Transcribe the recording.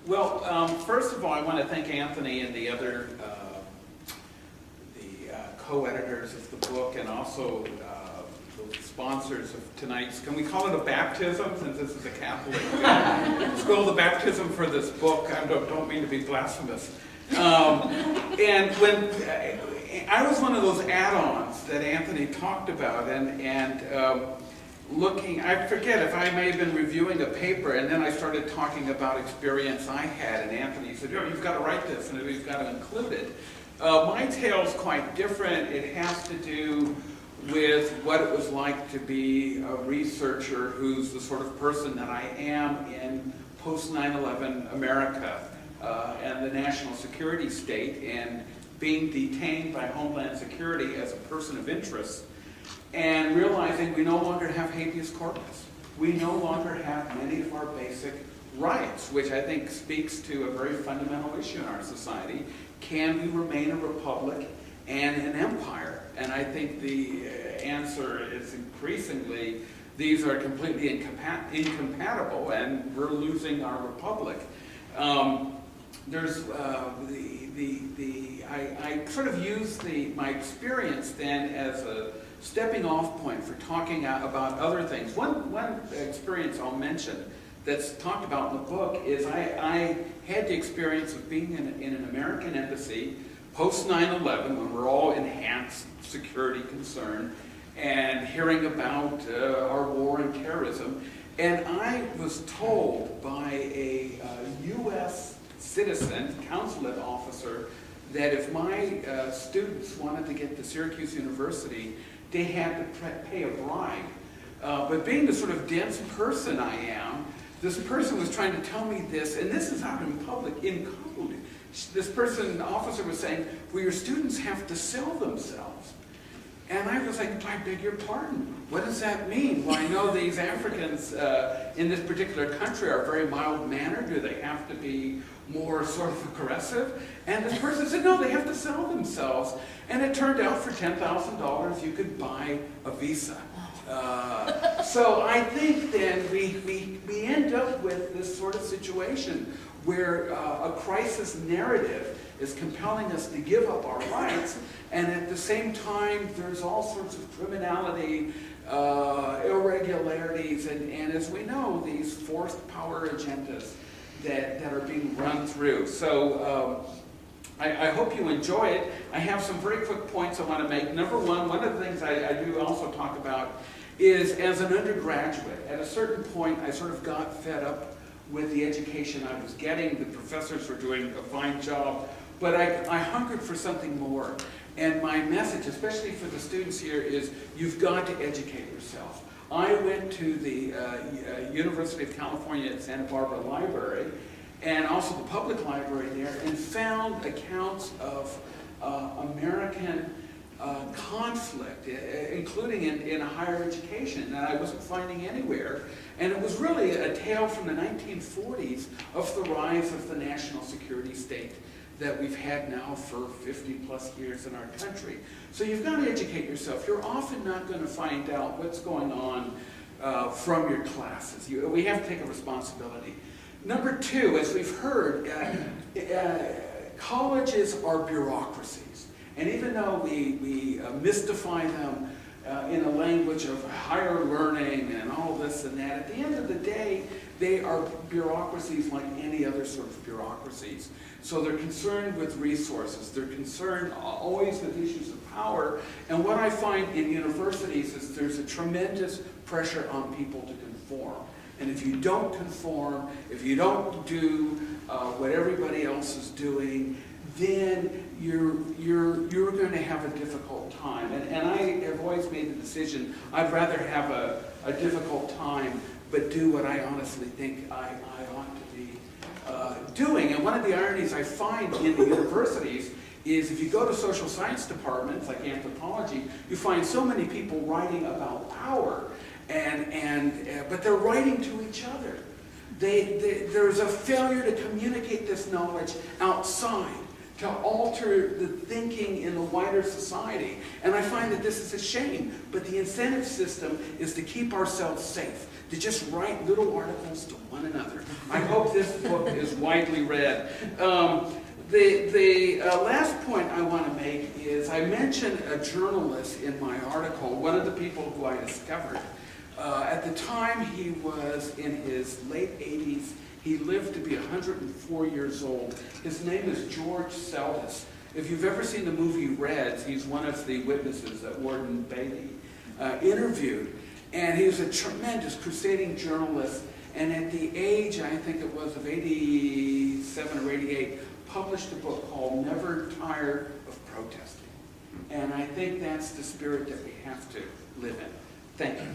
Well, first of all, I want to thank Anthony and the other co-editors of the book, and also the sponsors of tonight's, can we call it a baptism, since this is a Catholic school, the baptism for this book. I don't mean to be blasphemous. And when I was one of those add-ons that Anthony talked about, and looking, I forget if I may have been reviewing a paper, and then I started talking about experience I had, and Anthony said, "Oh, you've got to write this, and you've got to include it." My tale's quite different. It has to do with what it was like to be a researcher who's the sort of person that I am in post-9/11 America and the national security state, and being detained by Homeland Security as a person of interest, and realizing we no longer have habeas corpus. We no longer have many of our basic rights, which I think speaks to a very fundamental issue in our society. Can we remain a republic and an empire? And I think the answer is increasingly these are completely incompatible, and we're losing our republic. I sort of use my experience then as a stepping off point for talking about other things. One experience I'll mention that's talked about in the book is I had the experience of being in an American embassy post 9/11, when we're all enhanced security concern, and hearing about our war and terrorism. And I was told by a U.S. citizen, consulate officer, that if my students wanted to get to Syracuse University, they had to pay a bribe. But being the sort of dense person I am, this person was trying to tell me this, and this is out in public, in code. This person, the officer, was saying, well, your students have to sell themselves. And I was like, I beg your pardon, what does that mean? Well, I know these Africans in this particular country are very mild-mannered. Do they have to be more sort of aggressive? And this person said, no, they have to sell themselves. And it turned out for $10,000 you could buy a visa. So I think then we end up with this sort of situation where a crisis narrative is compelling us to give up our rights, and at the same time there's all sorts of criminality, irregularities, and as we know, these forced power agendas that are being run through. So I hope you enjoy it. I have some very quick points I want to make. Number one of the things I do also talk about is, as an undergraduate, at a certain point I sort of got fed up with the education I was getting. The professors were doing a fine job, but I hungered for something more. And my message, especially for the students here, is you've got to educate yourself. I went to the University of California at Santa Barbara Library, and also the public library there, and found accounts of American conflict, including in higher education, that I wasn't finding anywhere. And it was really a tale from the 1940s of the rise of the national security state that we've had now for 50 plus years in our country. So you've got to educate yourself. You're often not going to find out what's going on from your classes. We have to take a responsibility. Number two, as we've heard, colleges are bureaucracies. And even though we mystify them in a language of higher learning and all this and that, at the end of the day, they are bureaucracies like any other sort of bureaucracies. So they're concerned with resources. They're concerned always with issues of power. And what I find in universities is there's a tremendous pressure on people to conform. And if you don't conform, if you don't do what everybody else is doing, then you're going to have a difficult time. And I have always made the decision, I'd rather have a difficult time, but do what I honestly think I ought to be doing. And one of the ironies I find in the universities is if you go to social science departments like anthropology, you find so many people writing about power, but they're writing to each other. There's a failure to communicate this knowledge outside. to alter the thinking in the wider society. And I find that this is a shame, but the incentive system is to keep ourselves safe, to just write little articles to one another. I hope this book is widely read. The last point I want to make is I mentioned a journalist in my article, one of the people who I discovered. At the time he was in his late 80s. He lived to be 104 years old. His name is George Seldes. If you've ever seen the movie Reds, he's one of the witnesses that Warden Beatty interviewed. And he was a tremendous crusading journalist. And at the age, I think it was, of 87 or 88, published a book called Never Tired of Protesting. And I think that's the spirit that we have to live in. Thank you.